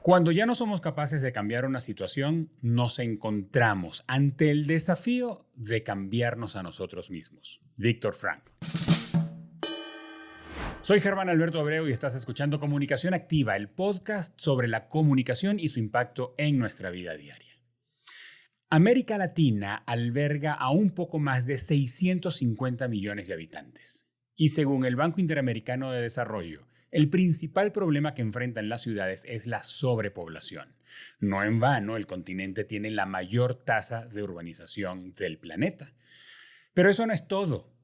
Cuando ya no somos capaces de cambiar una situación, nos encontramos ante el desafío de cambiarnos a nosotros mismos. Víctor Frankl. Soy Germán Alberto Abreu y estás escuchando Comunicación Activa, el podcast sobre la comunicación y su impacto en nuestra vida diaria. América Latina alberga a un poco más de 650 millones de habitantes. Y según el Banco Interamericano de Desarrollo, el principal problema que enfrentan las ciudades es la sobrepoblación. No en vano, el continente tiene la mayor tasa de urbanización del planeta. Pero eso no es todo.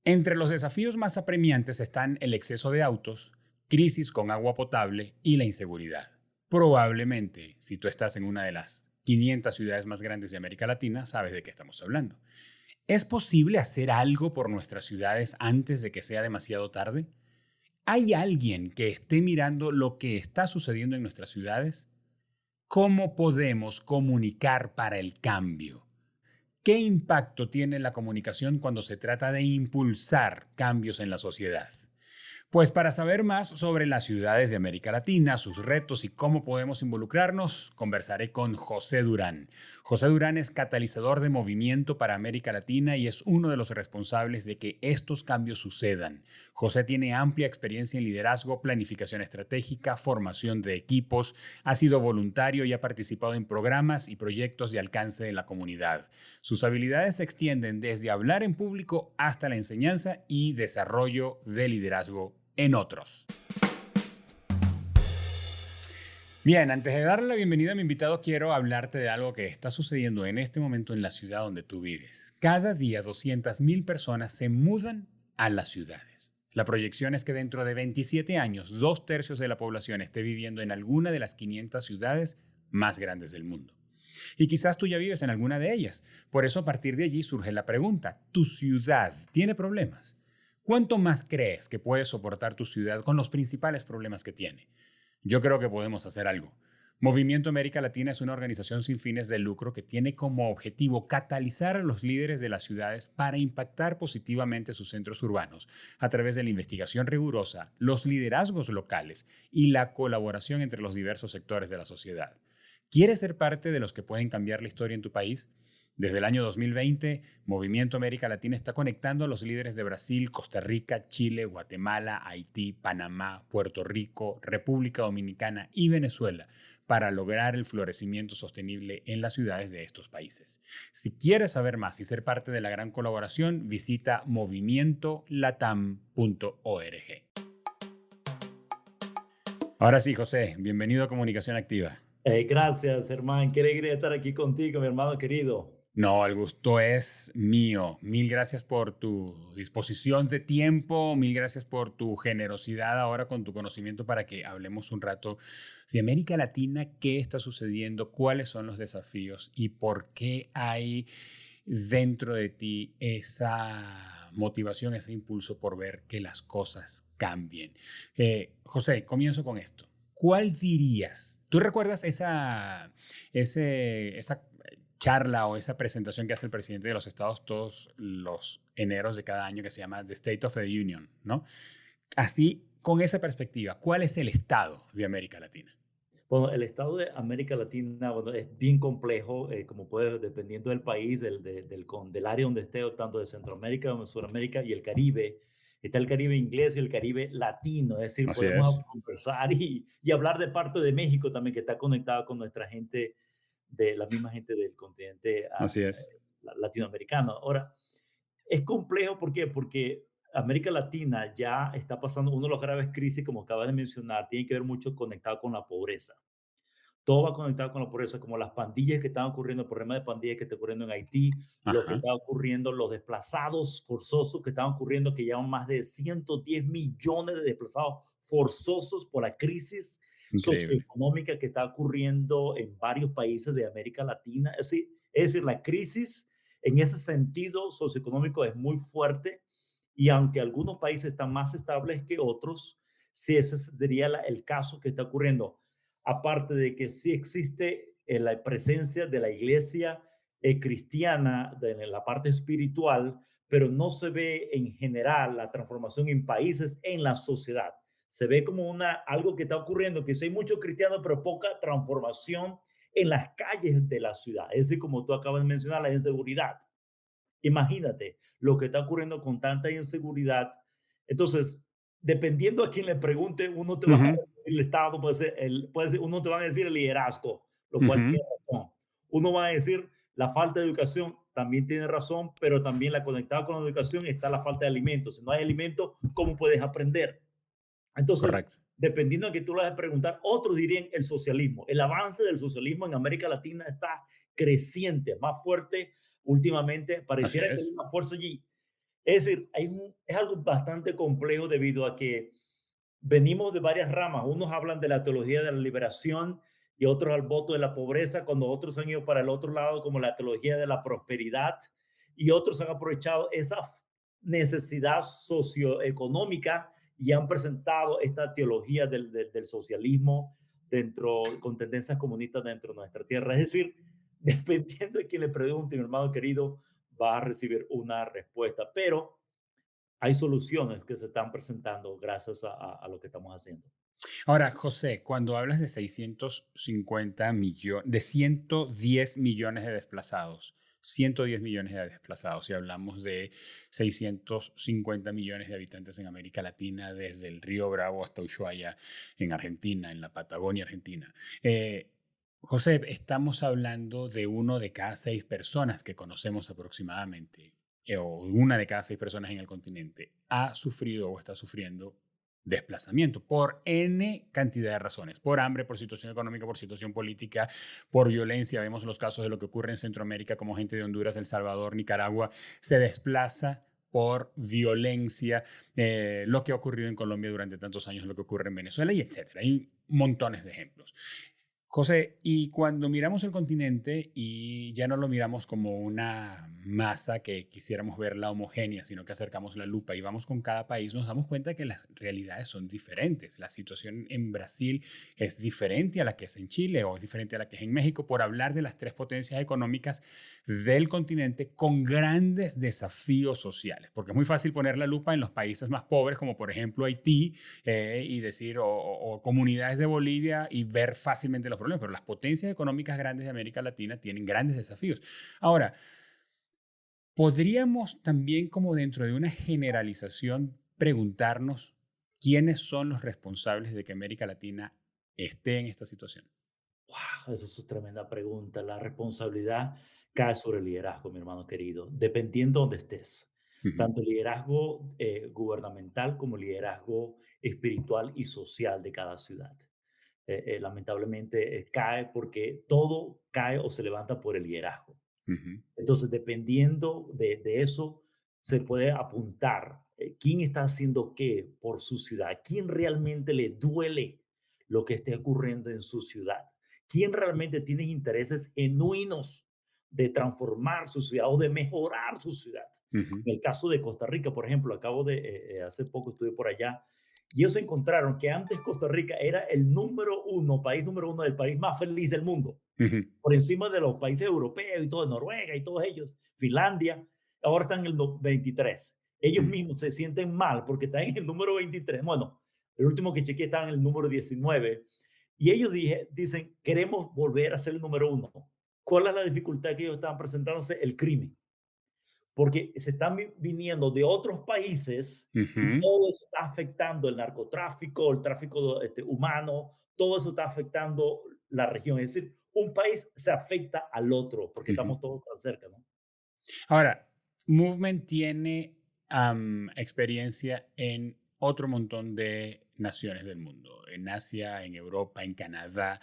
Entre los desafíos más apremiantes están el exceso de autos, crisis con agua potable y la inseguridad. Probablemente, si tú estás en una de las 500 ciudades más grandes de América Latina, sabes de qué estamos hablando. ¿Es posible hacer algo por nuestras ciudades antes de que sea demasiado tarde? ¿Hay alguien que esté mirando lo que está sucediendo en nuestras ciudades? ¿Cómo podemos comunicar para el cambio? ¿Qué impacto tiene la comunicación cuando se trata de impulsar cambios en la sociedad? Pues para saber más sobre las ciudades de América Latina, sus retos y cómo podemos involucrarnos, conversaré con José Durán. José Durán es catalizador de movimiento para América Latina y es uno de los responsables de que estos cambios sucedan. José tiene amplia experiencia en liderazgo, planificación estratégica, formación de equipos, ha sido voluntario y ha participado en programas y proyectos de alcance de la comunidad. Sus habilidades se extienden desde hablar en público hasta la enseñanza y desarrollo de liderazgo en otros. Bien, antes de darle la bienvenida a mi invitado, quiero hablarte de algo que está sucediendo en este momento en la ciudad donde tú vives. Cada día 200,000 personas se mudan a las ciudades. La proyección es que dentro de 27 años, 2/3 de la población esté viviendo en alguna de las 500 ciudades más grandes del mundo. Y quizás tú ya vives en alguna de ellas. Por eso a partir de allí surge la pregunta, ¿tu ciudad tiene problemas? ¿Cuánto más crees que puede soportar tu ciudad con los principales problemas que tiene? Yo creo que podemos hacer algo. Movimiento América Latina es una organización sin fines de lucro que tiene como objetivo catalizar a los líderes de las ciudades para impactar positivamente sus centros urbanos a través de la investigación rigurosa, los liderazgos locales y la colaboración entre los diversos sectores de la sociedad. ¿Quieres ser parte de los que pueden cambiar la historia en tu país? Desde el año 2020, Movimiento América Latina está conectando a los líderes de Brasil, Costa Rica, Chile, Guatemala, Haití, Panamá, Puerto Rico, República Dominicana y Venezuela para lograr el florecimiento sostenible en las ciudades de estos países. Si quieres saber más y ser parte de la gran colaboración, visita movimientolatam.org. Ahora sí, José, bienvenido a Comunicación Activa. Gracias, hermano. Qué alegría estar aquí contigo, mi hermano querido. No, el gusto es mío. Mil gracias por tu disposición de tiempo, mil gracias por tu generosidad ahora con tu conocimiento para que hablemos un rato de América Latina, qué está sucediendo, cuáles son los desafíos y por qué hay dentro de ti esa motivación, ese impulso por ver que las cosas cambien. José, comienzo con esto. ¿Cuál dirías? ¿Tú recuerdas esa charla o esa presentación que hace el presidente de los Estados todos los eneros de cada año que se llama The State of the Union, ¿no? Así, con esa perspectiva, ¿cuál es el estado de América Latina? Bueno, el estado de América Latina, bueno, es bien complejo, como puede, dependiendo del país, del área donde esté, o tanto de Centroamérica como de Sudamérica y el Caribe. Está el Caribe inglés y el Caribe latino, es decir, Así podemos es, conversar y hablar de parte de México también, que está conectada con nuestra gente, de la misma gente del continente así es. latinoamericano. Ahora, es complejo, ¿por qué? Porque América Latina ya está pasando uno de los graves crisis, como acabas de mencionar, tiene que ver mucho conectado con la pobreza. Todo va conectado con la pobreza, como las pandillas que están ocurriendo, el problema de pandillas que está ocurriendo en Haití, lo que Ajá, está ocurriendo, los desplazados forzosos que están ocurriendo, que llevan más de 110 millones de desplazados forzosos por la crisis increíble. socioeconómica que está ocurriendo en varios países de América Latina. Es decir, la crisis en ese sentido socioeconómico es muy fuerte y aunque algunos países están más estables que otros, sí, ese sería el caso que está ocurriendo. Aparte de que sí existe la presencia de la iglesia cristiana en la parte espiritual, pero no se ve en general la transformación en países, en la sociedad. se ve como algo que está ocurriendo, que sí hay muchos cristianos, pero poca transformación en las calles de la ciudad. Es decir, como tú acabas de mencionar, la inseguridad. Imagínate lo que está ocurriendo con tanta inseguridad. Entonces, dependiendo a quién le pregunte, uno te va a Ujú, decir el Estado, puede ser, uno te va a decir el liderazgo, lo cual ujú, tiene razón. Uno va a decir la falta de educación, también tiene razón, pero también la conectada con la educación está la falta de alimentos. Si no hay alimentos, ¿cómo puedes aprender? Entonces, correcto. dependiendo de que tú lo vas a preguntar, otros dirían el socialismo. El avance del socialismo en América Latina está creciente, más fuerte últimamente. Así Pareciera que hay es. una fuerza allí. Es decir, es algo bastante complejo debido a que venimos de varias ramas. Unos hablan de la teología de la liberación y otros al voto de la pobreza, cuando otros han ido para el otro lado, como la teología de la prosperidad, y otros han aprovechado esa necesidad socioeconómica y han presentado esta teología del socialismo con tendencias comunistas dentro de nuestra tierra. Es decir, dependiendo de quién le pregunte, mi hermano querido, va a recibir una respuesta. Pero hay soluciones que se están presentando gracias a lo que estamos haciendo. Ahora, José, cuando hablas de 650 millones, de 110 millones de desplazados, 110 millones de desplazados, y hablamos de 650 millones de habitantes en América Latina, desde el Río Bravo hasta Ushuaia, en Argentina, en la Patagonia Argentina. José, estamos hablando de uno de cada 6 personas que conocemos aproximadamente, o una de cada 6 personas en el continente, ha sufrido o está sufriendo desplazamiento por N cantidad de razones, por hambre, por situación económica, por situación política, por violencia. Vemos los casos de lo que ocurre en Centroamérica, como gente de Honduras, El Salvador, Nicaragua, se desplaza por violencia, lo que ha ocurrido en Colombia durante tantos años, lo que ocurre en Venezuela y etcétera. Hay montones de ejemplos. José, y cuando miramos el continente y ya no lo miramos como una masa que quisiéramos verla homogénea, sino que acercamos la lupa y vamos con cada país, nos damos cuenta que las realidades son diferentes. La situación en Brasil es diferente a la que es en Chile o es diferente a la que es en México, por hablar de las 3 potencias económicas del continente con grandes desafíos sociales, porque es muy fácil poner la lupa en los países más pobres, como por ejemplo Haití, y decir, o comunidades de Bolivia y ver fácilmente los problemas, pero las potencias económicas grandes de América Latina tienen grandes desafíos. Ahora, podríamos también, como dentro de una generalización, preguntarnos quiénes son los responsables de que América Latina esté en esta situación. Wow, esa es una tremenda pregunta. La responsabilidad cae sobre el liderazgo, mi hermano querido, dependiendo donde estés. Ujú, Tanto el liderazgo gubernamental como el liderazgo espiritual y social de cada ciudad. Lamentablemente cae porque todo cae o se levanta por el liderazgo. ujú, Entonces, dependiendo de eso, se puede apuntar quién está haciendo qué por su ciudad, quién realmente le duele lo que esté ocurriendo en su ciudad, quién realmente tiene intereses genuinos de transformar su ciudad o de mejorar su ciudad. ujú, En el caso de Costa Rica, por ejemplo, hace poco estuve por allá y ellos encontraron que antes Costa Rica era el número uno, país número uno del país más feliz del mundo ujú, por encima de los países europeos y todo, Noruega y todos ellos, Finlandia, ahora están en el 23. Ellos ujú, mismos se sienten mal porque están en el número 23. Bueno, el último que chequeé estaba en el número 19. Y ellos dicen, queremos volver a ser el número uno. ¿Cuál es la dificultad que ellos estaban presentándose? El crimen. Porque se están viniendo de otros países y ujú, todo eso está afectando el narcotráfico, el tráfico humano, todo eso está afectando la región. Es decir, un país se afecta al otro porque ujú. estamos todos tan cerca, ¿no? Ahora, Movement tiene experiencia en otro montón de naciones del mundo, en Asia, en Europa, en Canadá,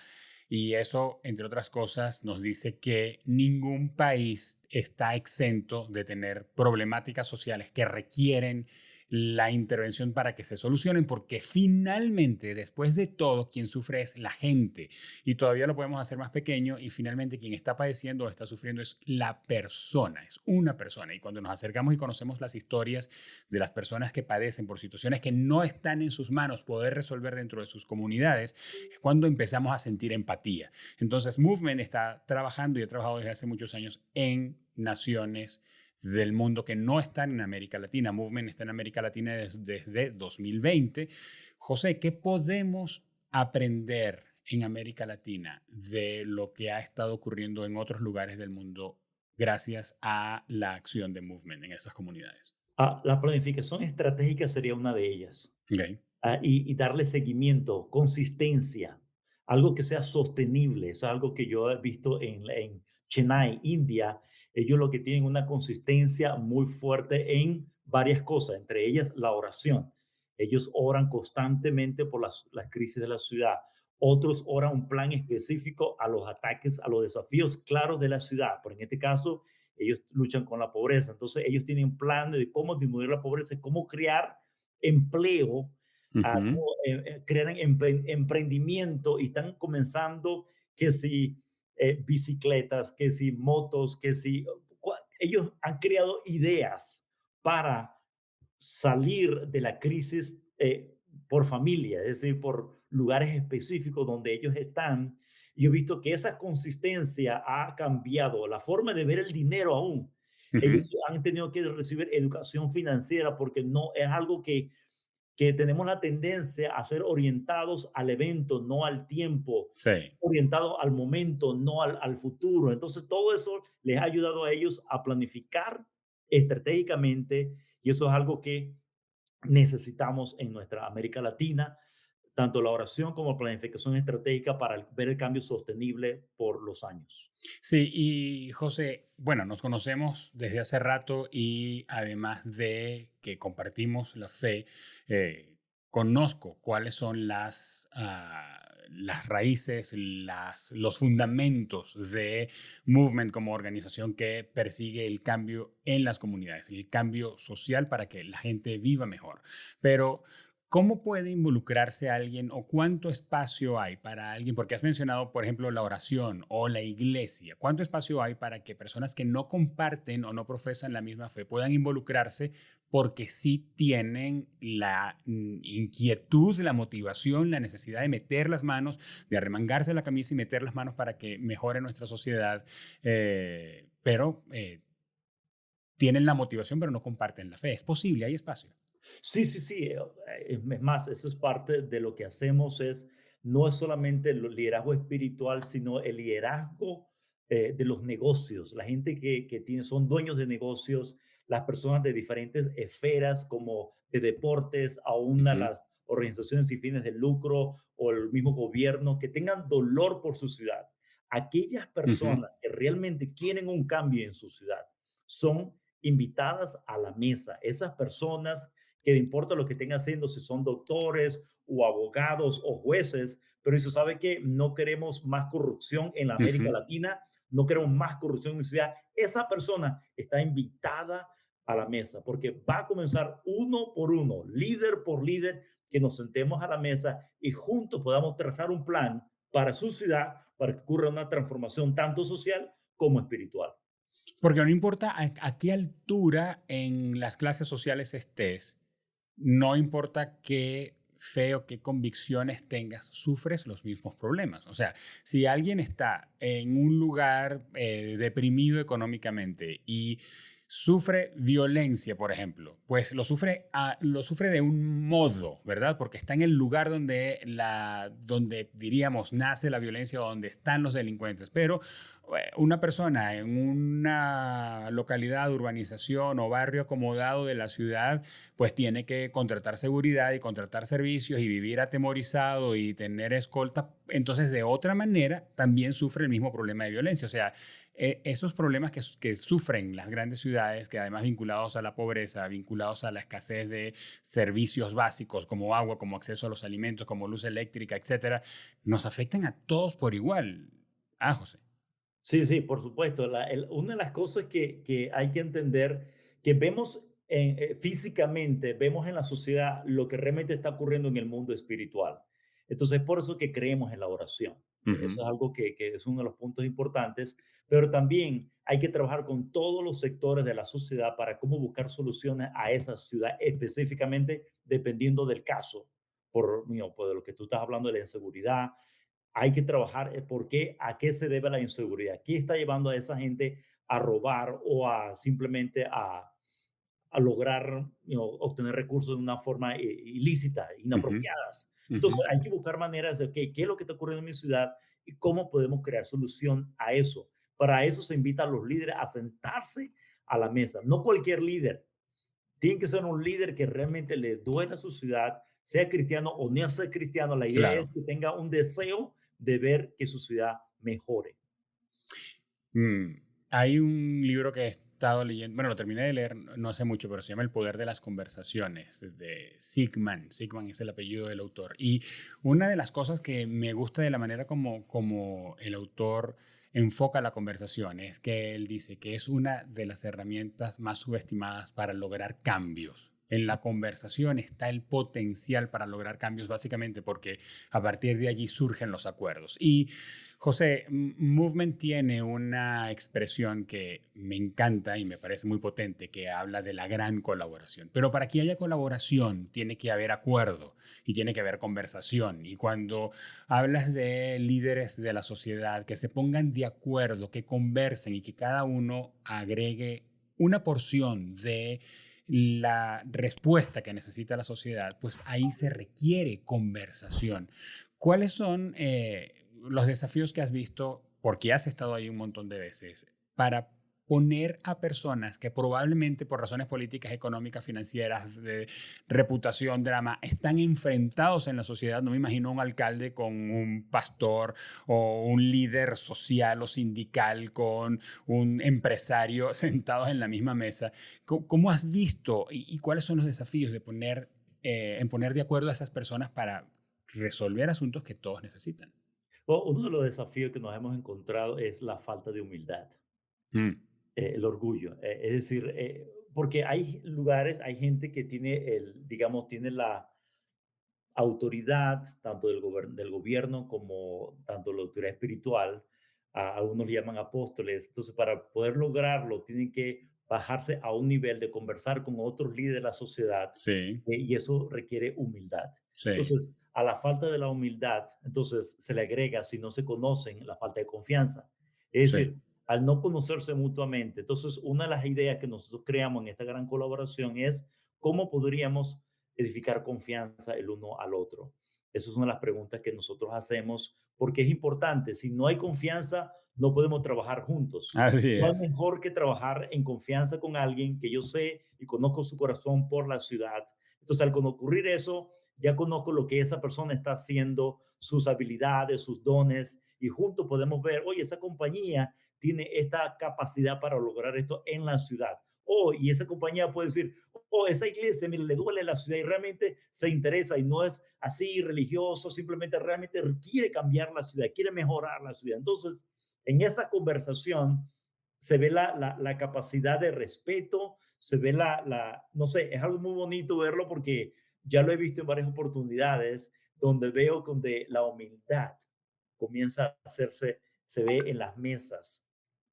y eso, entre otras cosas, nos dice que ningún país está exento de tener problemáticas sociales que requieren la intervención para que se solucionen, porque finalmente, después de todo, quien sufre es la gente y todavía lo podemos hacer más pequeño y finalmente quien está padeciendo o está sufriendo es la persona, es una persona. Y cuando nos acercamos y conocemos las historias de las personas que padecen por situaciones que no están en sus manos poder resolver dentro de sus comunidades, es cuando empezamos a sentir empatía. Entonces, Movement está trabajando y ha trabajado desde hace muchos años en naciones del mundo que no están en América Latina. Movement está en América Latina desde 2020. José, ¿qué podemos aprender en América Latina de lo que ha estado ocurriendo en otros lugares del mundo gracias a la acción de Movement en esas comunidades? La planificación estratégica sería una de ellas. Ok. Y darle seguimiento, consistencia, algo que sea sostenible. Es algo que yo he visto en Chennai, India. Ellos lo que tienen una consistencia muy fuerte en varias cosas, entre ellas la oración. Ellos oran constantemente por las crisis de la ciudad. Otros oran un plan específico a los ataques, a los desafíos claros de la ciudad. Por en este caso, ellos luchan con la pobreza. Entonces, ellos tienen un plan de cómo disminuir la pobreza, cómo crear empleo, Ujú, crean emprendimiento y están comenzando que si bicicletas, que si motos, que si ellos han creado ideas para salir de la crisis por familia, es decir, por lugares específicos donde ellos están. Y he visto que esa consistencia ha cambiado la forma de ver el dinero aún. ujú. Ellos han tenido que recibir educación financiera porque no es algo que tenemos la tendencia a ser orientados al evento, no al tiempo, Sí. orientados al momento, no al futuro. Entonces, todo eso les ha ayudado a ellos a planificar estratégicamente y eso es algo que necesitamos en nuestra América Latina, tanto la oración como planificación estratégica para ver el cambio sostenible por los años. Sí, y José, bueno, nos conocemos desde hace rato y además de que compartimos la fe, conozco cuáles son las raíces, los fundamentos de Movement como organización que persigue el cambio en las comunidades, el cambio social para que la gente viva mejor. Pero ¿cómo puede involucrarse alguien o cuánto espacio hay para alguien? Porque has mencionado, por ejemplo, la oración o la iglesia. ¿Cuánto espacio hay para que personas que no comparten o no profesan la misma fe puedan involucrarse porque sí tienen la inquietud, la motivación, la necesidad de meter las manos, de arremangarse la camisa y meter las manos para que mejore nuestra sociedad, pero tienen la motivación pero no comparten la fe? ¿Es posible? ¿Hay espacio? Sí, sí, sí. Es más, eso es parte de lo que hacemos, no es solamente el liderazgo espiritual, sino el liderazgo de los negocios. La gente que tiene, son dueños de negocios, las personas de diferentes esferas, como de deportes, aún a Ujú, las organizaciones sin fines de lucro o el mismo gobierno, que tengan dolor por su ciudad. Aquellas ujú, personas que realmente quieren un cambio en su ciudad son invitadas a la mesa. Esas personas que importa lo que estén haciendo, si son doctores o abogados o jueces, pero eso sabe que no queremos más corrupción en la América ujú. Latina, no queremos más corrupción en mi ciudad. Esa persona está invitada a la mesa porque va a comenzar uno por uno, líder por líder, que nos sentemos a la mesa y juntos podamos trazar un plan para su ciudad, para que ocurra una transformación tanto social como espiritual. Porque no importa a qué altura en las clases sociales estés, no importa qué fe o qué convicciones tengas, sufres los mismos problemas. O sea, si alguien está en un lugar deprimido económicamente y sufre violencia, por ejemplo, pues lo sufre de un modo, ¿verdad? Porque está en el lugar donde diríamos nace la violencia o donde están los delincuentes. Pero una persona en una localidad, urbanización o barrio acomodado de la ciudad, pues tiene que contratar seguridad y contratar servicios y vivir atemorizado y tener escolta. Entonces, de otra manera, también sufre el mismo problema de violencia. O sea, esos problemas que sufren las grandes ciudades, que además vinculados a la pobreza, vinculados a la escasez de servicios básicos como agua, como acceso a los alimentos, como luz eléctrica, etcétera, nos afectan a todos por igual. Ah, José. Sí, sí, por supuesto. Una de las cosas que hay que entender, que vemos físicamente, vemos en la sociedad lo que realmente está ocurriendo en el mundo espiritual. Entonces, por eso que creemos en la oración. Eso Ujú, es algo que es uno de los puntos importantes, pero también hay que trabajar con todos los sectores de la sociedad para cómo buscar soluciones a esa ciudad específicamente, dependiendo del caso. Por lo que tú estás hablando de la inseguridad, hay que trabajar por qué, a qué se debe la inseguridad, qué está llevando a esa gente a robar o a simplemente a lograr obtener recursos de una forma ilícita, Ujú, inapropiadas. Entonces ujú. hay que buscar maneras de, okay, qué es lo que está ocurriendo en mi ciudad y cómo podemos crear solución a eso. Para eso se invita a los líderes a sentarse a la mesa. No cualquier líder. Tiene que ser un líder que realmente le duele a su ciudad, sea cristiano o no sea cristiano. La idea Claro. es que tenga un deseo de ver que su ciudad mejore. Mm, Hay un libro que he estado leyendo, bueno, lo terminé de leer no hace mucho, pero se llama El poder de las conversaciones, de Sigman. Sigman es el apellido del autor. Y una de las cosas que me gusta de la manera como el autor enfoca la conversación es que él dice que es una de las herramientas más subestimadas para lograr cambios. En la conversación está el potencial para lograr cambios, básicamente porque a partir de allí surgen los acuerdos. Y José, Movement tiene una expresión que me encanta y me parece muy potente, que habla de la gran colaboración. Pero para que haya colaboración tiene que haber acuerdo y tiene que haber conversación. Y cuando hablas de líderes de la sociedad que se pongan de acuerdo, que conversen y que cada uno agregue una porción de la respuesta que necesita la sociedad, pues ahí se requiere conversación. ¿Cuáles son los desafíos que has visto, porque has estado ahí un montón de veces, para poner a personas que probablemente por razones políticas, económicas, financieras, de reputación, drama, están enfrentados en la sociedad? No me imagino un alcalde con un pastor o un líder social o sindical con un empresario sentados en la misma mesa. ¿Cómo has visto y cuáles son los desafíos de en poner de acuerdo a esas personas para resolver asuntos que todos necesitan? Uno de los desafíos que nos hemos encontrado es la falta de humildad, Mm, el orgullo. Es decir, porque hay lugares, hay gente que tiene digamos, tiene la autoridad, tanto del gobierno como tanto la autoridad espiritual, a unos le llaman apóstoles. Entonces, para poder lograrlo, tienen que bajarse a un nivel de conversar con otros líderes de la sociedad, sí, y eso requiere humildad. sí, Entonces, a la falta de la humildad, entonces se le agrega, si no se conocen, la falta de confianza. Es sí, decir, al no conocerse mutuamente. Entonces, una de las ideas que nosotros creamos en esta gran colaboración es cómo podríamos edificar confianza el uno al otro. Esa es una de las preguntas que nosotros hacemos porque es importante. Si no hay confianza, no podemos trabajar juntos. así No hay es. mejor que trabajar en confianza con alguien que yo sé y conozco su corazón por la ciudad. Entonces, al ocurrir eso, ya conozco lo que esa persona está haciendo, sus habilidades, sus dones, y juntos podemos ver, oye, esa compañía tiene esta capacidad para lograr esto en la ciudad. Oh, y esa compañía puede decir, oh, esa iglesia, mire, le duele la ciudad y realmente se interesa y no es así religioso, simplemente realmente quiere cambiar la ciudad, quiere mejorar la ciudad. Entonces, en esa conversación se ve la capacidad de respeto, se ve no sé, es algo muy bonito verlo porque ya lo he visto en varias oportunidades donde veo donde la humildad comienza a hacerse, se ve en las mesas,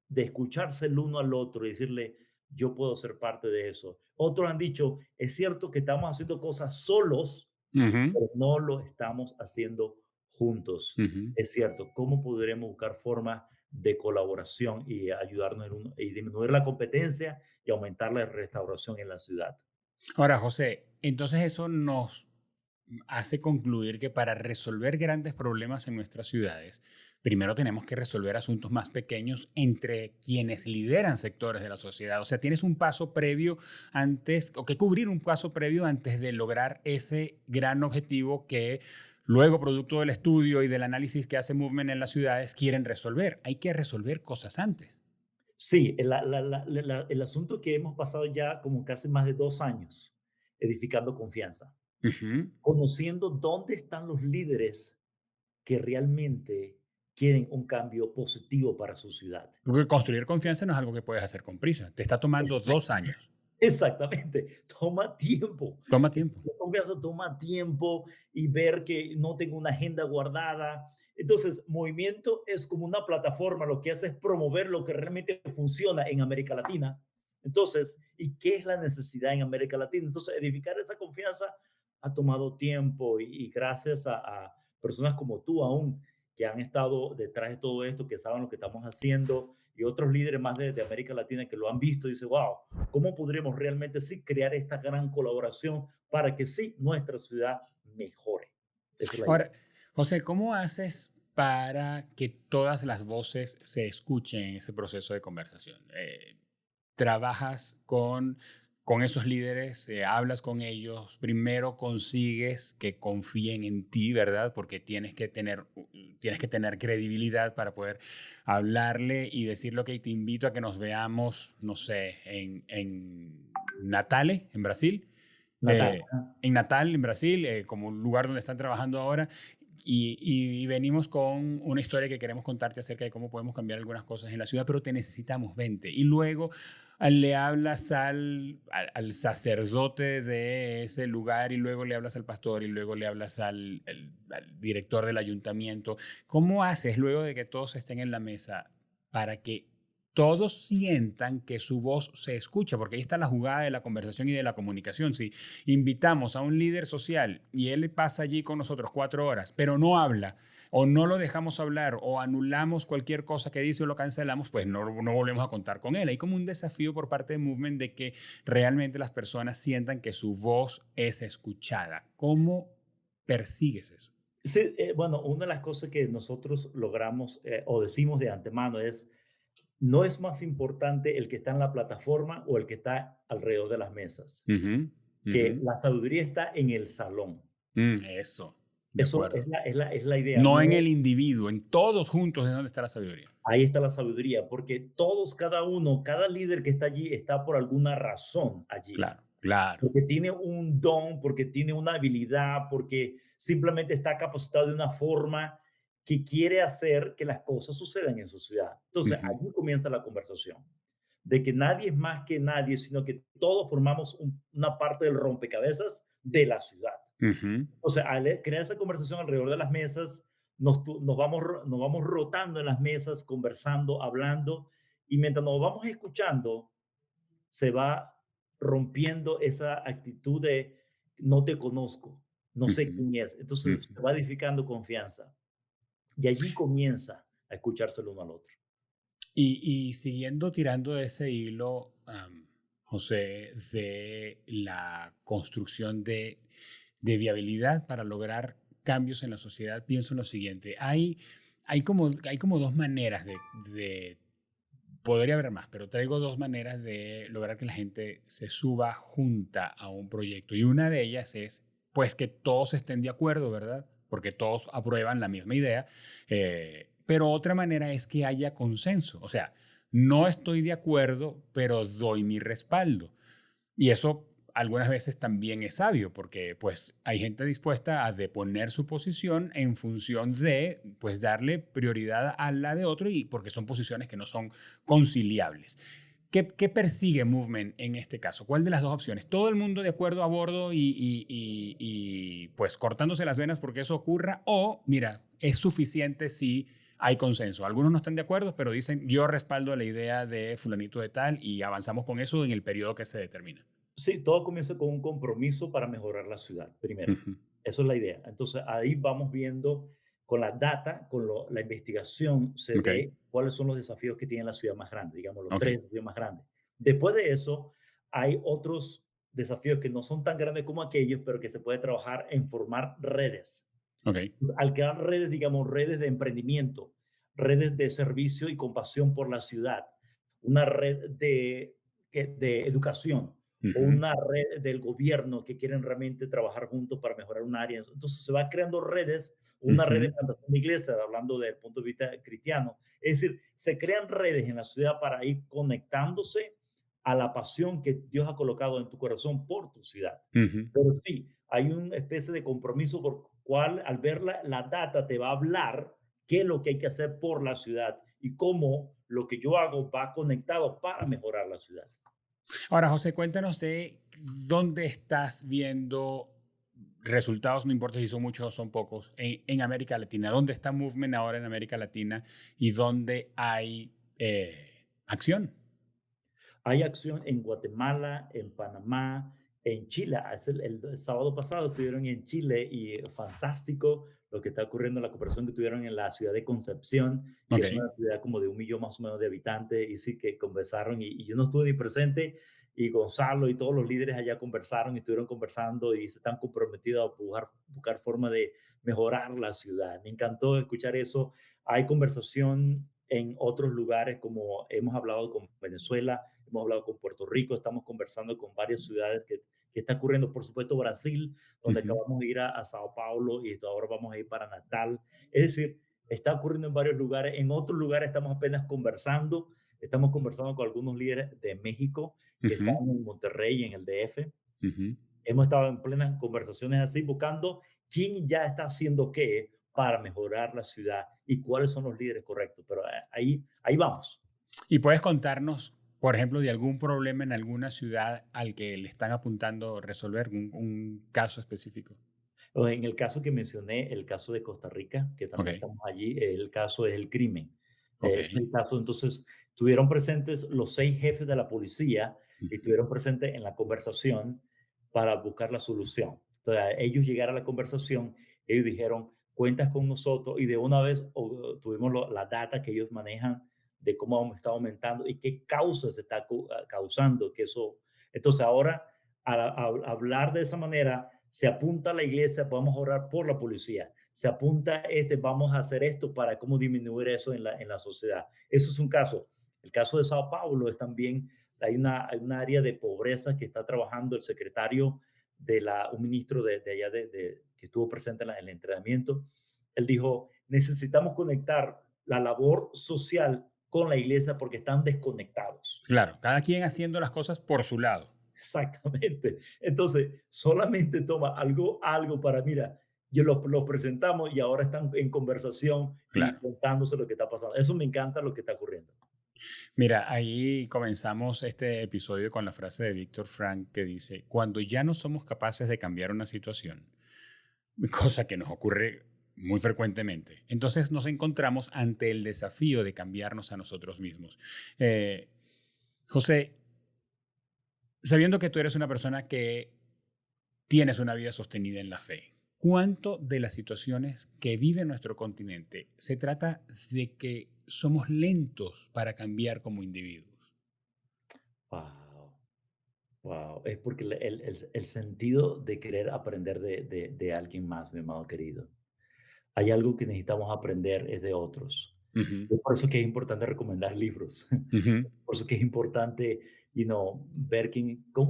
de escucharse el uno al otro y decirle, yo puedo ser parte de eso. Otros han dicho, es cierto que estamos haciendo cosas solos, Ujú, pero no lo estamos haciendo juntos. ujú. Es cierto, ¿cómo podremos buscar formas de colaboración y ayudarnos y disminuir la competencia y aumentar la restauración en la ciudad? Ahora, José, entonces eso nos hace concluir que para resolver grandes problemas en nuestras ciudades, primero tenemos que resolver asuntos más pequeños entre quienes lideran sectores de la sociedad. O sea, tienes un paso previo antes, o que cubrir un paso previo antes de lograr ese gran objetivo que luego, producto del estudio y del análisis que hace Movement en las ciudades, quieren resolver. Hay que resolver cosas antes. Sí, el asunto que hemos pasado ya como casi más de 2 años edificando confianza, Ujú. conociendo dónde están los líderes que realmente quieren un cambio positivo para su ciudad. Porque construir confianza no es algo que puedes hacer con prisa. Te está tomando Exact- 2 años. Exactamente, toma tiempo. Toma tiempo. La confianza toma tiempo y ver que no tengo una agenda guardada. Entonces, movimiento es como una plataforma, lo que hace es promover lo que realmente funciona en América Latina. Entonces, ¿y qué es la necesidad en América Latina? Entonces, edificar esa confianza ha tomado tiempo y gracias a personas como tú aún que han estado detrás de todo esto, que saben lo que estamos haciendo, y otros líderes más de América Latina que lo han visto y dicen, wow, ¿cómo podríamos realmente sí crear esta gran colaboración para que sí nuestra ciudad mejore? Esa es la idea. Ahora, José, ¿cómo haces para que todas las voces se escuchen en ese proceso de conversación? ¿Trabajas con esos líderes? ¿Hablas con ellos? Primero consigues que confíen en ti, ¿verdad? Porque tienes que tener credibilidad para poder hablarle y decirle, ok, te invito a que nos veamos, no sé, en Natale, en Brasil. Natal. eh, en Natal, en Brasil, como un lugar donde están trabajando ahora, y venimos con una historia que queremos contarte acerca de cómo podemos cambiar algunas cosas en la ciudad, pero te necesitamos, vente. Y luego le hablas al sacerdote de ese lugar, y luego le hablas al pastor, y luego le hablas al director del ayuntamiento. ¿Cómo haces luego de que todos estén en la mesa para que todos sientan que su voz se escucha? Porque ahí está la jugada de la conversación y de la comunicación. Si invitamos a un líder social y él pasa allí con nosotros 4 horas, pero no habla, o no lo dejamos hablar, o anulamos cualquier cosa que dice o lo cancelamos, pues no volvemos a contar con él. Hay como un desafío por parte de Movement de que realmente las personas sientan que su voz es escuchada. ¿Cómo persigues eso? Sí, bueno, una de las cosas que nosotros logramos o decimos de antemano es, no es más importante el que está en la plataforma o el que está alrededor de las mesas, Ujú, que ujú. la sabiduría está en el salón. Eso, de Eso es acuerdo. es la idea. No en No, el individuo, en todos juntos es donde está la sabiduría. ahí está la sabiduría, porque todos, cada uno, cada líder que está allí está por alguna razón allí. Claro, claro. Porque tiene un don, porque tiene una habilidad, porque simplemente está capacitado de una forma que quiere hacer que las cosas sucedan en su ciudad. Entonces, Ujú, allí comienza la conversación, de que nadie es más que nadie, sino que todos formamos una parte del rompecabezas de la ciudad. ujú, O sea, al crear esa conversación alrededor de las mesas, nos vamos rotando en las mesas, conversando, hablando, y mientras nos vamos escuchando, se va rompiendo esa actitud de no te conozco, no sé ujú, quién es. Entonces ujú. se va edificando confianza y allí comienza a escucharse el uno al otro. Y siguiendo tirando de ese hilo, José, de la construcción de viabilidad para lograr cambios en la sociedad, pienso en lo siguiente. Hay como dos maneras de, podría haber más, pero traigo dos maneras de lograr que la gente se suba junta a un proyecto. Y una de ellas es, pues, que todos estén de acuerdo, ¿verdad? Porque todos aprueban la misma idea. Pero otra manera es que haya consenso. O sea, no estoy de acuerdo, pero doy mi respaldo. Y eso algunas veces también es sabio, porque pues hay gente dispuesta a deponer su posición en función de pues darle prioridad a la de otro, y porque son posiciones que no son conciliables. ¿Qué persigue Movement en este caso? ¿Cuál de las dos opciones? ¿Todo el mundo de acuerdo a bordo y pues cortándose las venas porque eso ocurra? O, mira, es suficiente si hay consenso. Algunos no están de acuerdo, pero dicen, yo respaldo la idea de fulanito de tal, y avanzamos con eso en el periodo que se determina. Sí, todo comienza con un compromiso para mejorar la ciudad, primero. Ujú. Eso es la idea. Entonces ahí vamos viendo con la data, con la investigación, se Ok, ve cuáles son los desafíos que tiene la ciudad más grande, digamos, los ok, tres desafíos más grandes. Después de eso, hay otros desafíos que no son tan grandes como aquellos, pero que se puede trabajar en formar redes. ok. Al crear redes, digamos, redes de emprendimiento, redes de servicio y compasión por la ciudad, una red de educación o Ujú, una red del gobierno que quieren realmente trabajar juntos para mejorar un área. Entonces se va creando redes, una red de ujú. plantación de iglesia, hablando desde el punto de vista cristiano. Es decir, se crean redes en la ciudad para ir conectándose a la pasión que Dios ha colocado en tu corazón por tu ciudad. Ujú. Pero sí, hay una especie de compromiso por cual al ver la data te va a hablar qué es lo que hay que hacer por la ciudad y cómo lo que yo hago va conectado para mejorar la ciudad. Ahora, José, cuéntanos de dónde estás viendo resultados, no importa si son muchos o son pocos, en América Latina. ¿Dónde está Movement ahora en América Latina y dónde hay acción? Hay acción en Guatemala, en Panamá, en Chile. El sábado pasado estuvieron en Chile y fantástico lo que está ocurriendo, la conversación que tuvieron en la ciudad de Concepción, que Ok. es una ciudad como de 1 millón más o menos de habitantes, y sí que conversaron, y yo no estuve ni presente, y Gonzalo y todos los líderes allá conversaron y estuvieron conversando y se están comprometidos a buscar forma de mejorar la ciudad. Me encantó escuchar eso. Hay conversación en otros lugares, como hemos hablado con Venezuela, hemos hablado con Puerto Rico, estamos conversando con varias ciudades que está ocurriendo, por supuesto, Brasil, donde Ujú, acabamos de ir a Sao Paulo y ahora vamos a ir para Natal. Es decir, está ocurriendo en varios lugares. En otros lugares estamos apenas conversando. Estamos conversando con algunos líderes de México que están ujú, en Monterrey, en el DF. ujú. Hemos estado en plenas conversaciones así, buscando quién ya está haciendo qué para mejorar la ciudad y cuáles son los líderes correctos. Pero ahí vamos. ¿Y puedes contarnos, por ejemplo, de algún problema en alguna ciudad al que le están apuntando resolver, un caso específico? O en el caso que mencioné, el caso de Costa Rica, que Ok, también estamos allí, el caso es el crimen. ok. Es el caso, entonces, tuvieron presentes los 6 jefes de la policía y Ujú, estuvieron presentes en la conversación para buscar la solución. Entonces, ellos llegaron a la conversación, ellos dijeron, cuentas con nosotros y de una vez tuvimos la data que ellos manejan de cómo está aumentando y qué causas está causando que eso. Entonces, ahora, al hablar de esa manera, se apunta a la iglesia, vamos a orar por la policía, se apunta, vamos a hacer esto para cómo disminuir eso en la sociedad. Eso es un caso. El caso de Sao Paulo es también, hay una área de pobreza que está trabajando el secretario un ministro de allá que estuvo presente en el entrenamiento. Él dijo, necesitamos conectar la labor social con la iglesia porque están desconectados. claro, cada quien haciendo las cosas por su lado. Exactamente. Entonces, solamente toma algo para, mira, yo lo presentamos y ahora están en conversación y Claro. contándose lo que está pasando. Eso me encanta lo que está ocurriendo. Mira, ahí comenzamos este episodio con la frase de Víctor Frank que dice, cuando ya no somos capaces de cambiar una situación, cosa que nos ocurre muy frecuentemente, entonces nos encontramos ante el desafío de cambiarnos a nosotros mismos. Eh, José, sabiendo que tú eres una persona que tienes una vida sostenida en la fe, ¿cuánto de las situaciones que vive nuestro continente se trata de que somos lentos para cambiar como individuos? Wow, wow. Es porque el sentido de querer aprender de alguien más, mi amado querido. Hay algo que necesitamos aprender es de otros. Ujú, Es por eso que es importante recomendar libros. ujú, Por eso que es importante, ver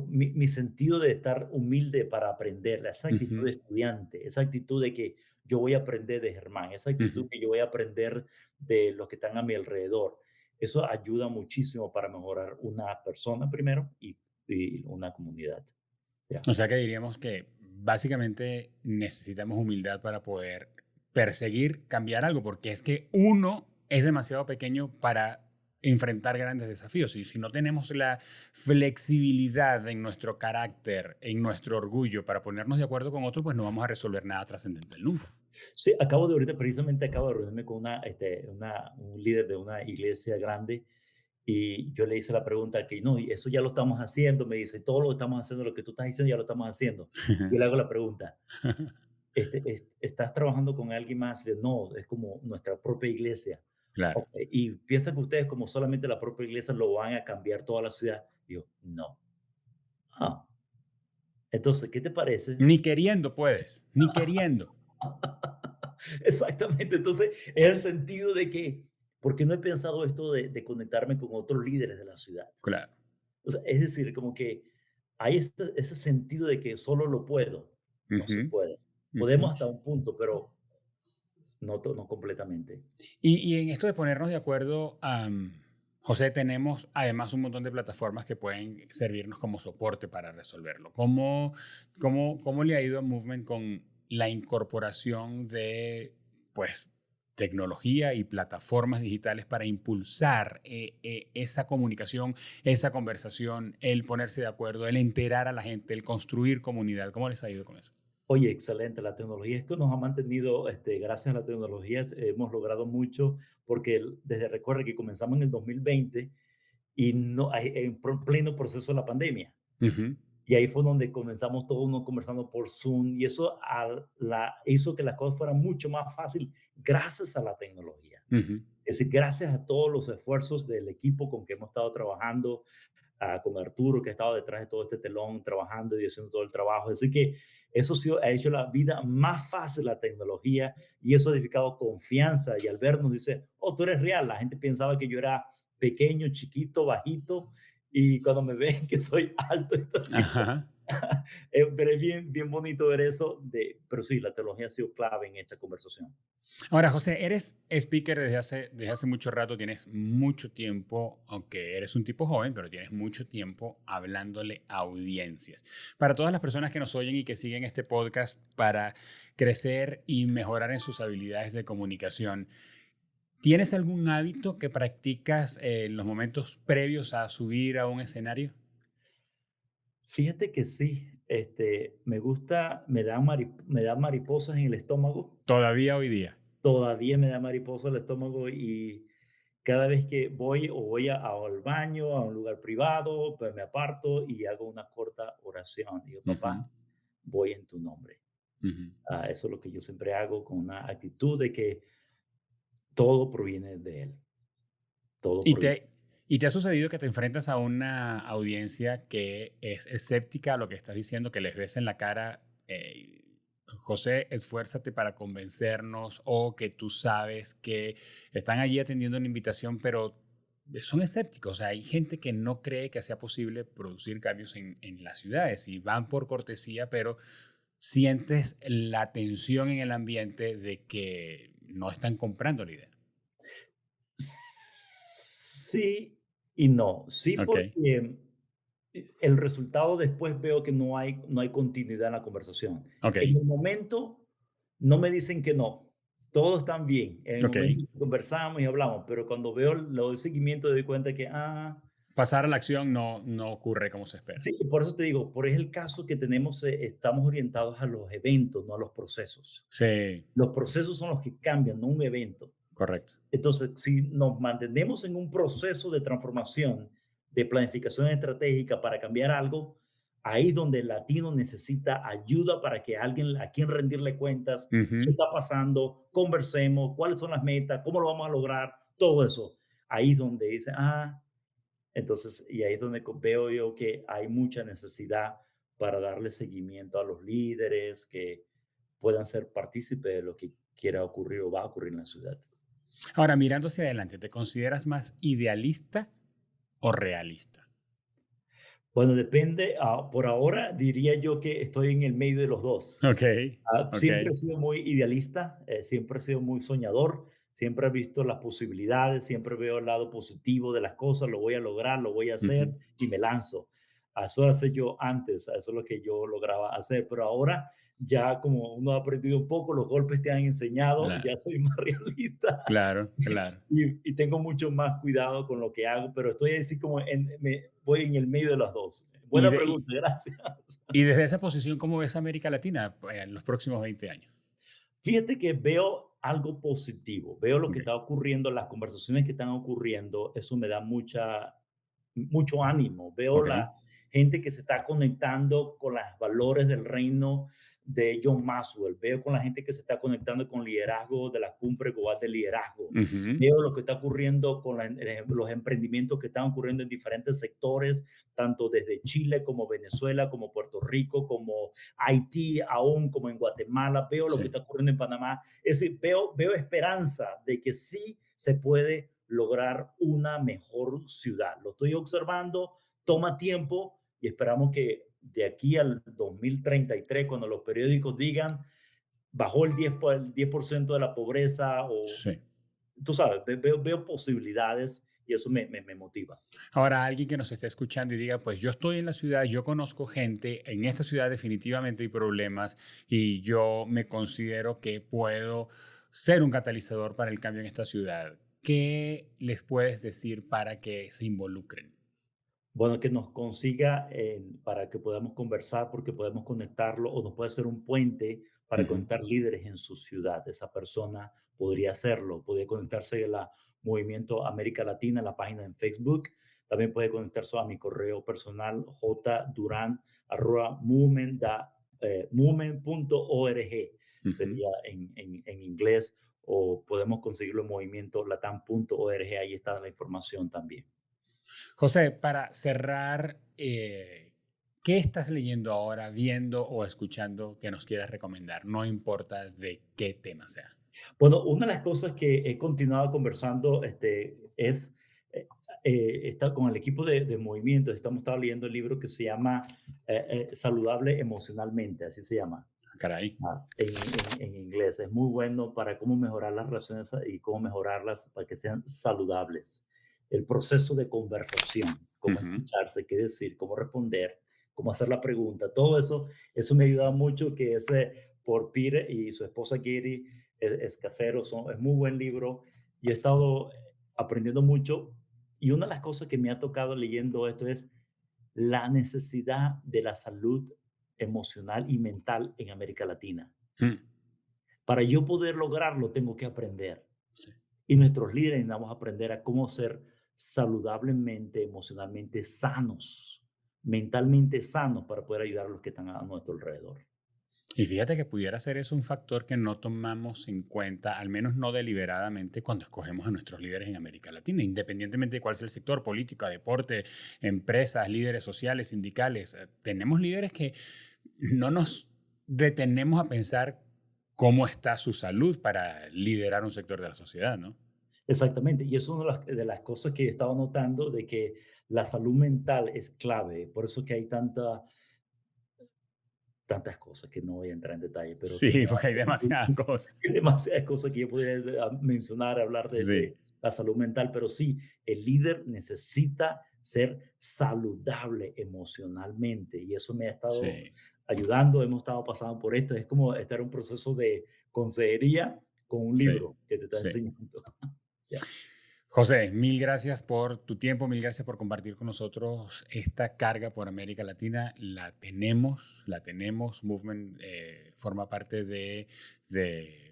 mi sentido de estar humilde para aprender, esa actitud ujú, de estudiante, esa actitud de que yo voy a aprender de Germán, esa actitud ujú. que yo voy a aprender de los que están a mi alrededor. Eso ayuda muchísimo para mejorar una persona primero y una comunidad. Ya. O sea que diríamos que básicamente necesitamos humildad para poder perseguir cambiar algo, porque es que uno es demasiado pequeño para enfrentar grandes desafíos. Y si no tenemos la flexibilidad en nuestro carácter, en nuestro orgullo para ponernos de acuerdo con otro, pues no vamos a resolver nada trascendental nunca. Sí, precisamente acabo de reunirme con un líder de una iglesia grande y yo le hice la pregunta que no, y eso ya lo estamos haciendo, me dice, todo lo que estamos haciendo, lo que tú estás diciendo ya lo estamos haciendo. Y yo le hago la pregunta, ¿estás trabajando con alguien más? Y no, es como nuestra propia iglesia. Claro. Ok, y piensan que ustedes como solamente la propia iglesia lo van a cambiar toda la ciudad. Y yo, no. Ah, entonces, ¿qué te parece? Ni queriendo puedes, ni queriendo. Exactamente, entonces es el sentido de que, ¿por qué no he pensado esto de conectarme con otros líderes de la ciudad? Claro. O sea, es decir, como que hay ese sentido de que solo lo puedo, no se Ujú, puede. ujú. Podemos hasta un punto, pero no completamente. Y en esto de ponernos de acuerdo, José, tenemos además un montón de plataformas que pueden servirnos como soporte para resolverlo. ¿Cómo le ha ido a Movement con la incorporación de, pues, tecnología y plataformas digitales para impulsar esa comunicación, esa conversación, el ponerse de acuerdo, el enterar a la gente, el construir comunidad? ¿Cómo les ha ido con eso? Oye, excelente, la tecnología, esto nos ha mantenido, gracias a la tecnología hemos logrado mucho, porque recuerda que comenzamos en el 2020 y no, en pleno proceso de la pandemia. Ujú, Y ahí fue donde comenzamos todos uno conversando por Zoom y eso hizo que las cosas fueran mucho más fácil gracias a la tecnología. Ujú. Es decir, gracias a todos los esfuerzos del equipo con que hemos estado trabajando, con Arturo, que ha estado detrás de todo este telón, trabajando y haciendo todo el trabajo. Así que eso sí ha hecho la vida más fácil, la tecnología, y eso ha edificado confianza. Y al vernos dice, oh, tú eres real. La gente pensaba que yo era pequeño, chiquito, bajito, y cuando me ven que soy alto, Ajá. pero es bien, bien bonito ver eso, pero sí, la tecnología ha sido clave en esta conversación. Ahora, José, eres speaker desde hace mucho rato, tienes mucho tiempo, aunque eres un tipo joven, pero tienes mucho tiempo hablándole a audiencias. Para todas las personas que nos oyen y que siguen este podcast para crecer y mejorar en sus habilidades de comunicación, ¿tienes algún hábito que practicas en los momentos previos a subir a un escenario? Fíjate que sí, me gusta, me da mariposas en el estómago. Todavía hoy día. Todavía me da mariposa el estómago y cada vez que voy al baño, a un lugar privado, pues me aparto y hago una corta oración. Digo, Ujú, papá, voy en tu nombre. ujú. Eso es lo que yo siempre hago con una actitud de que todo proviene de Él. Todo ¿Y proviene. y te ha sucedido que te enfrentas a una audiencia que es escéptica a lo que estás diciendo, que les ves en la cara, José, esfuérzate para convencernos, o que tú sabes que están allí atendiendo una invitación, pero son escépticos? O sea, hay gente que no cree que sea posible producir cambios en las ciudades y van por cortesía, pero sientes la tensión en el ambiente de que no están comprando la idea. Sí y no. Sí, Ok, porque el resultado después veo que no hay continuidad en la conversación. ok, En el momento no me dicen que no, todos están bien. En el ok. momento que conversamos y hablamos, pero cuando veo lo de seguimiento, doy cuenta que, Pasar a la acción no ocurre como se espera. sí, por eso te digo, por es el caso que tenemos, estamos orientados a los eventos, no a los procesos. Sí, Los procesos son los que cambian, no un evento. correcto. Entonces, si nos mantenemos en un proceso de transformación, de planificación estratégica para cambiar algo, ahí es donde el latino necesita ayuda para que alguien a quien rendirle cuentas, qué Ujú. está pasando, conversemos, cuáles son las metas, cómo lo vamos a lograr, todo eso. Ahí es donde dice, entonces, y ahí es donde veo yo que hay mucha necesidad para darle seguimiento a los líderes que puedan ser partícipes de lo que quiera ocurrir o va a ocurrir en la ciudad. Ahora, mirando hacia adelante, ¿te consideras más idealista o realista? Bueno, depende. Por ahora diría yo que estoy en el medio de los dos. Ok, ok. Siempre he sido muy idealista, siempre he sido muy soñador, siempre he visto las posibilidades, siempre veo el lado positivo de las cosas, lo voy a lograr, lo voy a hacer Ujú. y me lanzo. A eso hace yo antes, a eso es lo que yo lograba hacer, pero ahora ya como uno ha aprendido un poco, los golpes te han enseñado, Claro, ya soy más realista claro, claro. y tengo mucho más cuidado con lo que hago, pero estoy así como voy en el medio de las dos. Y, Buena de- pregunta, y, gracias. y desde esa posición, ¿cómo ves América Latina en los próximos 20 años? Fíjate que veo algo positivo, veo lo que Ok. está ocurriendo, las conversaciones que están ocurriendo, eso me da mucho ánimo. Veo Ok. la gente que se está conectando con los valores del reino de John Maxwell, veo con la gente que se está conectando con liderazgo de la cumbre global de liderazgo, Ujú. veo lo que está ocurriendo con los emprendimientos que están ocurriendo en diferentes sectores, tanto desde Chile como Venezuela, como Puerto Rico, como Haití, aún como en Guatemala, veo lo que Sí. está ocurriendo en Panamá, es decir, veo esperanza de que sí se puede lograr una mejor ciudad. Lo estoy observando, toma tiempo y esperamos que de aquí al 2033, cuando los periódicos digan bajó el 10% de la pobreza o Sí. tú sabes, veo posibilidades y eso me motiva. Ahora, alguien que nos esté escuchando y diga, pues yo estoy en la ciudad, yo conozco gente, en esta ciudad definitivamente hay problemas y yo me considero que puedo ser un catalizador para el cambio en esta ciudad. ¿Qué les puedes decir para que se involucren? Bueno, que nos consiga para que podamos conversar, porque podemos conectarlo o nos puede ser un puente para Ujú. conectar líderes en su ciudad. Esa persona podría hacerlo, podría conectarse a la Movimiento América Latina, la página en Facebook. También puede conectarse a mi correo personal, jduran arroba movement.org, Ujú. sería en inglés, o podemos conseguirlo en movimiento latam.org, ahí está la información también. José, para cerrar, ¿qué estás leyendo ahora, viendo o escuchando que nos quieras recomendar? No importa de qué tema sea. Bueno, una de las cosas que he continuado conversando es, eh, está con el equipo de movimiento, estado leyendo el libro que se llama Saludable Emocionalmente, así se llama. Caray. En inglés. Es muy bueno para cómo mejorar las relaciones y cómo mejorarlas para que sean saludables. El proceso de conversación, cómo Ujú. escucharse, qué decir, cómo responder, cómo hacer la pregunta, todo eso me ha ayudado mucho, que es por Peter y su esposa Katie es casero, es muy buen libro. Y he estado aprendiendo mucho y una de las cosas que me ha tocado leyendo esto es la necesidad de la salud emocional y mental en América Latina. Mm. Para yo poder lograrlo, tengo que aprender. Sí. Y nuestros líderes necesitamos aprender a cómo ser saludablemente, emocionalmente sanos, mentalmente sanos para poder ayudar a los que están a nuestro alrededor. Y fíjate que pudiera ser eso un factor que no tomamos en cuenta, al menos no deliberadamente, cuando escogemos a nuestros líderes en América Latina, independientemente de cuál sea el sector, política, deporte, empresas, líderes sociales, sindicales. Tenemos líderes que no nos detenemos a pensar cómo está su salud para liderar un sector de la sociedad, ¿no? Exactamente. Y eso es una de las cosas que he estado notando de que la salud mental es clave. Por eso que hay tantas cosas que no voy a entrar en detalle, pero que Sí, porque hay demasiadas cosas. hay demasiadas cosas que yo podría mencionar, hablar Sí, de la salud mental, pero sí, el líder necesita ser saludable emocionalmente y eso me ha estado sí, ayudando, hemos estado pasando por esto, es como estar en un proceso de consejería con un sí, libro que te está sí. enseñando. Ya. José, mil gracias por tu tiempo, mil gracias por compartir con nosotros esta carga por América Latina. La tenemos. Movement forma parte de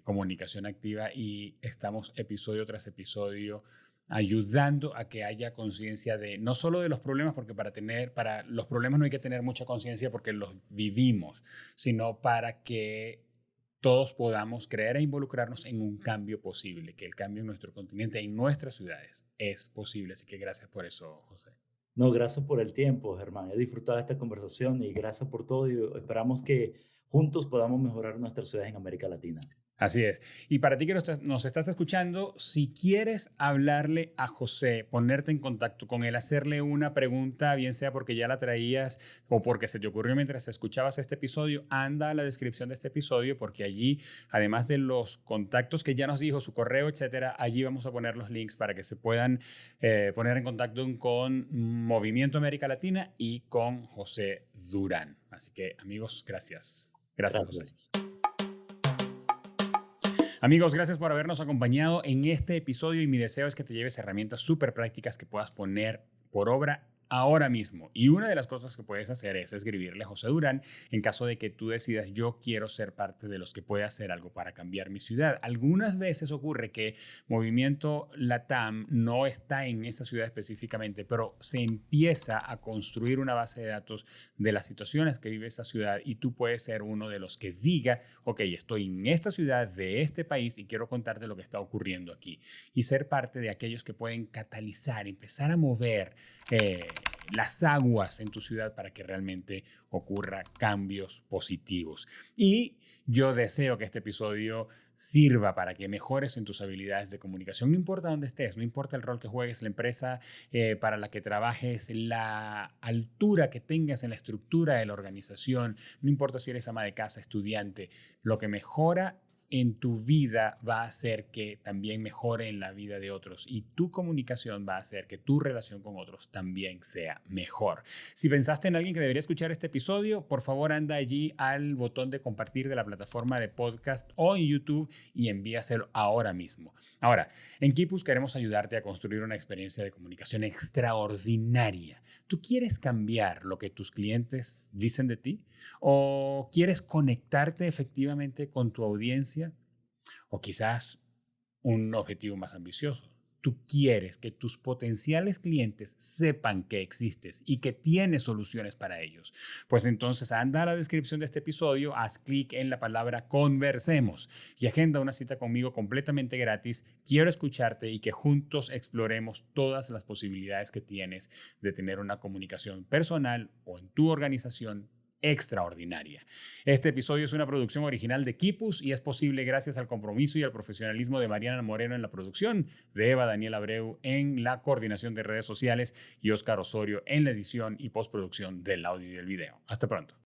comunicación activa y estamos episodio tras episodio ayudando a que haya conciencia de no solo de los problemas, porque para los problemas no hay que tener mucha conciencia porque los vivimos, sino para que todos podamos creer e involucrarnos en un cambio posible, que el cambio en nuestro continente y en nuestras ciudades es posible. Así que gracias por eso, José. No, gracias por el tiempo, Germán. He disfrutado de esta conversación y gracias por todo y esperamos que juntos podamos mejorar nuestras ciudades en América Latina. Así es. Y para ti que nos estás escuchando, si quieres hablarle a José, ponerte en contacto con él, hacerle una pregunta, bien sea porque ya la traías o porque se te ocurrió mientras escuchabas este episodio, anda a la descripción de este episodio porque allí, además de los contactos que ya nos dijo, su correo, etcétera, allí vamos a poner los links para que se puedan poner en contacto con Movimiento América Latina y con José Durán. Así que, amigos, gracias. Gracias, José. Gracias. Amigos, gracias por habernos acompañado en este episodio y mi deseo es que te lleves herramientas súper prácticas que puedas poner por obra ahora mismo. Y una de las cosas que puedes hacer es escribirle a José Durán en caso de que tú decidas yo quiero ser parte de los que puede hacer algo para cambiar mi ciudad. Algunas veces ocurre que Movimiento LATAM no está en esa ciudad específicamente, pero se empieza a construir una base de datos de las situaciones que vive esa ciudad y tú puedes ser uno de los que diga, ok, estoy en esta ciudad de este país y quiero contarte lo que está ocurriendo aquí y ser parte de aquellos que pueden catalizar, empezar a mover las aguas en tu ciudad para que realmente ocurra cambios positivos. Y yo deseo que este episodio sirva para que mejores en tus habilidades de comunicación, no importa dónde estés, no importa el rol que juegues, la empresa para la que trabajes, la altura que tengas en la estructura de la organización, no importa si eres ama de casa, estudiante, lo que mejora en tu vida va a hacer que también mejore en la vida de otros y tu comunicación va a hacer que tu relación con otros también sea mejor. Si pensaste en alguien que debería escuchar este episodio, por favor anda allí al botón de compartir de la plataforma de podcast o en YouTube y envíaselo ahora mismo. Ahora, en Kipus queremos ayudarte a construir una experiencia de comunicación extraordinaria. ¿Tú quieres cambiar lo que tus clientes dicen de ti? ¿O quieres conectarte efectivamente con tu audiencia? ¿O quizás un objetivo más ambicioso? tú quieres que tus potenciales clientes sepan que existes y que tienes soluciones para ellos, pues entonces anda a la descripción de este episodio, haz clic en la palabra conversemos y agenda una cita conmigo completamente gratis. Quiero escucharte y que juntos exploremos todas las posibilidades que tienes de tener una comunicación personal o en tu organización extraordinaria. Este episodio es una producción original de Kipus y es posible gracias al compromiso y al profesionalismo de Mariana Moreno en la producción, de Eva Daniel Abreu en la coordinación de redes sociales y Óscar Osorio en la edición y postproducción del audio y del video. Hasta pronto.